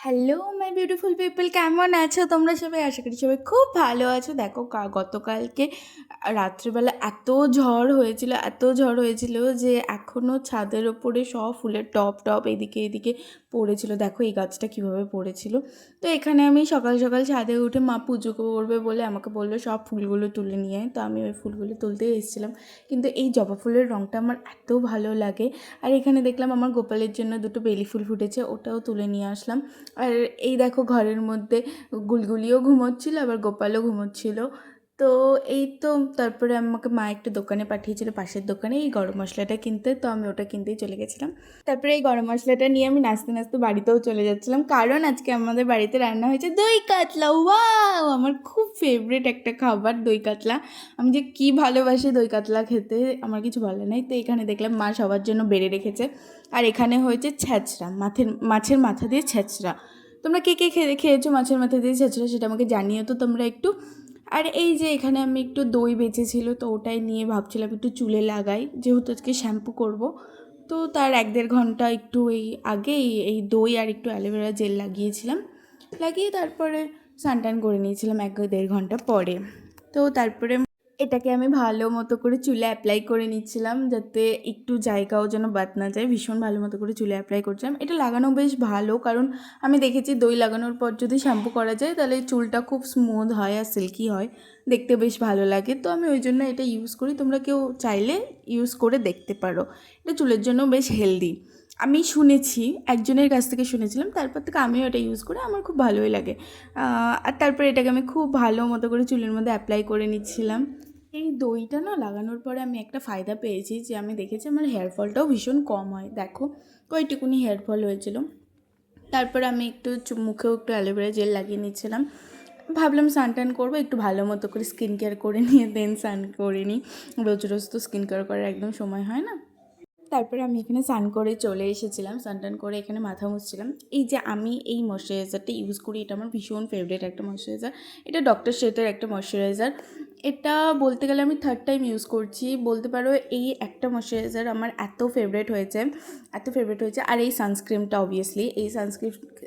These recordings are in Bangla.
হ্যালো মাই বিউটিফুল পিপল, কেমন আছো তোমরা সবাই? আশা করি সবাই খুব ভালো আছো। দেখো গতকালকে রাত্রিবেলা এত ঝড় হয়েছিল যে এখনও ছাদের ওপরে সব ফুলের টপ টপ এদিকে এদিকে পড়েছিল। দেখো এই গাছটা কীভাবে পড়েছিল। তো এখানে আমি সকাল সকাল ছাদে উঠে মা পুজো করবে বলে আমাকে বললো সব ফুলগুলো তুলে নিয়ে আয়। তো আমি ওই ফুলগুলো তুলতেই এসেছিলাম, কিন্তু এই জবা ফুলের রঙটা আমার এত ভালো লাগে। আর এখানে দেখলাম আমার গোপালের জন্য দুটো বেলি ফুল ফুটেছে, ওটাও তুলে নিয়ে আসলাম। আর এই দেখো ঘরের মধ্যে গুলগুলিও ঘুমোচ্ছিল, আবার গোপালও ঘুমোচ্ছিল। তো এই তো তারপরে আমাকে মা একটা দোকানে পাঠিয়েছিল, পাশের দোকানে, এই গরম মশলাটা কিনতে। তো আমি ওটা কিনতেই চলে গেছিলাম। তারপরে এই গরম মশলাটা নিয়ে আমি নাচতে নাচতে বাড়িতেও চলে যাচ্ছিলাম, কারণ আজকে আমাদের বাড়িতে রান্না হয়েছে দই কাতলা। ওয়াও, আমার খুব ফেভারিট একটা খাবার দই কাতলা। আমি যে কী ভালোবাসি দই কাতলা খেতে, আমার কিছু বলে নাই। তো এখানে দেখলাম মা সবার জন্য বেড়ে রেখেছে। আর এখানে হয়েছে ছ্যাঁচড়া, মাছের মাথা দিয়ে ছ্যাঁচড়া। তোমরা কে কে খেয়েছো মাছের মাথা দিয়ে ছ্যাঁচড়া, সেটা আমাকে জানিও তো তোমরা একটু। আর এই যে এখানে আমি একটু দই বেঁচেছিলো, তো ওটাই নিয়ে ভাবছিলাম একটু চুলে লাগাই, যেহেতু আজকে শ্যাম্পু করব। তো তার 1-1.5 ঘন্টা একটু আগেই এই দই আর একটু অ্যালোভেরা জেল লাগিয়ে তারপরে স্নান করে নিয়েছিলাম 1-1.5 ঘন্টা পরে। তো তারপরে এটাকে আমি ভালো মতো করে চুলে অ্যাপ্লাই করে নিচ্ছিলাম, যাতে একটু জায়গাও যেন বাদ না যায়। ভীষণ ভালো মতো করে চুলে অ্যাপ্লাই করছিলাম। এটা লাগানো বেশ ভালো, কারণ আমি দেখেছি দই লাগানোর পর যদি শ্যাম্পু করা যায় তাহলে চুলটা খুব স্মুথ হয় আর সিল্কি হয়, দেখতে বেশ ভালো লাগে। তো আমি ওই জন্য এটা ইউজ করি, তোমরা কেউ চাইলে ইউজ করে দেখতে পারো। এটা চুলের জন্য বেশ হেলদি। আমি শুনেছি, একজনের কাছ থেকে শুনেছিলাম, তারপর থেকে আমিও এটা ইউজ করি, আমার খুব ভালোই লাগে। আর তারপরে এটাকে আমি খুব ভালো মতো করে চুলের মধ্যে অ্যাপ্লাই করে নিচ্ছিলাম। এই দইটা না লাগানোর পরে আমি একটা ফায়দা পেয়েছি, যে আমি দেখেছি আমার হেয়ার ফলটাও ভীষণ কম হয়। দেখো কয়টুকুনি হেয়ার ফল হয়েছিল। তারপরে আমি একটু মুখেও একটু অ্যালোভেরা জেল লাগিয়ে নিচ্ছিলাম। ভাবলাম স্নান করবো, একটু ভালো মতো করে স্কিন কেয়ার করে নিয়ে দেন স্নান করে নিই। রোজ রোজ তো স্কিন কেয়ার করার একদম সময় হয় না। তারপরে আমি এখানে স্নান করে চলে এসেছিলাম, স্নান করে এখানে মাথা মুছছিলাম। এই যে আমি এই ময়শ্চারাইজারটা ইউজ করি, এটা আমার ভীষণ ফেভারিট একটা ময়শ্চারাইজার। এটা ডক্টর শেটের একটা ময়শ্চারাইজার। এটা বলতে গেলে আমি 3rd টাইম ইউজ করছি বলতে পারো। এই একটা ময়শ্চারাইজার আমার এত ফেভারিট হয়েছে। আর এই সানস্ক্রিনটা অবভিয়াসলি,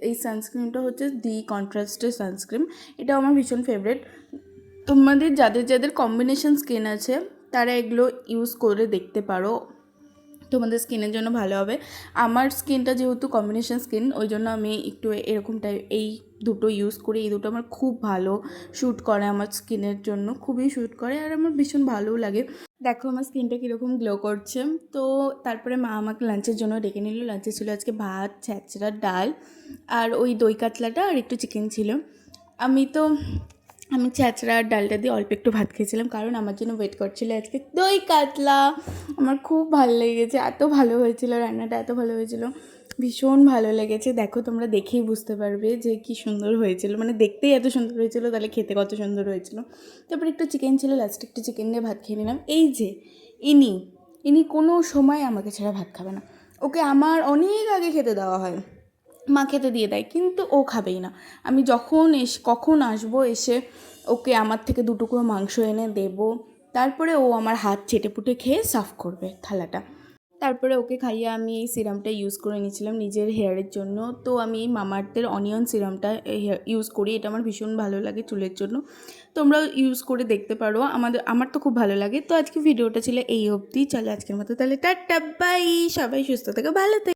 এই সানস্ক্রিনটা হচ্ছে দি কন্ট্রাস্টের সানস্ক্রিন। এটা আমার ভীষণ ফেভারিট। তোমাদের যাদের যাদের কম্বিনেশন স্কিন আছে তারা এগুলো ইউজ করে দেখতে পারো, তোমাদের স্কিনের জন্য ভালো হবে। আমার স্কিনটা যেহেতু কম্বিনেশন স্কিন, ওই জন্য আমি একটু এরকম টাইপ এই দুটো ইউজ করি। এই দুটো আমার খুব ভালো শ্যুট করে, আমার স্কিনের জন্য খুবই শ্যুট করে, আর আমার ভীষণ ভালোও লাগে। দেখো আমার স্কিনটা কীরকম গ্লো করছে। তো তারপরে মা আমাকে লাঞ্চের জন্য ডেকে নিল। লাঞ্চে ছিল আজকে ভাত, ছ্যাঁচড়া, ডাল, আর ওই দই কাতলাটা, আর একটু চিকেন ছিল। আমি ছ্যাঁচড়া আর ডালটা দিয়ে অল্প একটু ভাত খেয়েছিলাম, কারণ আমার জন্য ওয়েট করছিল আজকে দই কাতলা। আমার খুব ভালো লেগেছে, এত ভালো হয়েছিল রান্নাটা, এত ভালো হয়েছিল, ভীষণ ভালো লেগেছে। দেখো তোমরা দেখেই বুঝতে পারবে যে কী সুন্দর হয়েছিল, মানে দেখতেই এত সুন্দর হয়েছিল, তাহলে খেতে কত সুন্দর হয়েছিল। তারপর একটু চিকেন ছিল, লাস্টে একটু চিকেন দিয়ে ভাত খেয়ে নিলাম। এই যে ইনি কোনো সময় আমাকে ছাড়া ভাত খাবে না। ওকে আমার অনেক আগে খেতে দেওয়া হয়, মা খেতে দিয়ে দেয়, কিন্তু ও খাবেই না। আমি কখন আসবো, এসে ওকে আমার থেকে 2 টুকরো মাংস এনে দেবো, তারপরে ও আমার হাত চেটেপুটে খেয়ে সাফ করবে থালাটা। তারপরে ওকে খাইয়ে আমি এই সিরামটা ইউজ করে নিয়েছিলাম নিজের হেয়ারের জন্য। তো আমি এই মামাআর্থের অনিয়ন সিরামটা ইউজ করি, এটা আমার ভীষণ ভালো লাগে চুলের জন্য। তোমরাও ইউজ করে দেখতে পারো, আমার তো খুব ভালো লাগে। তো আজকে ভিডিওটা ছিল এই অবধি। চলো আজকের মতো তাহলে টাটা বাই, সবাই সুস্থ থেকো, ভালো থেকো।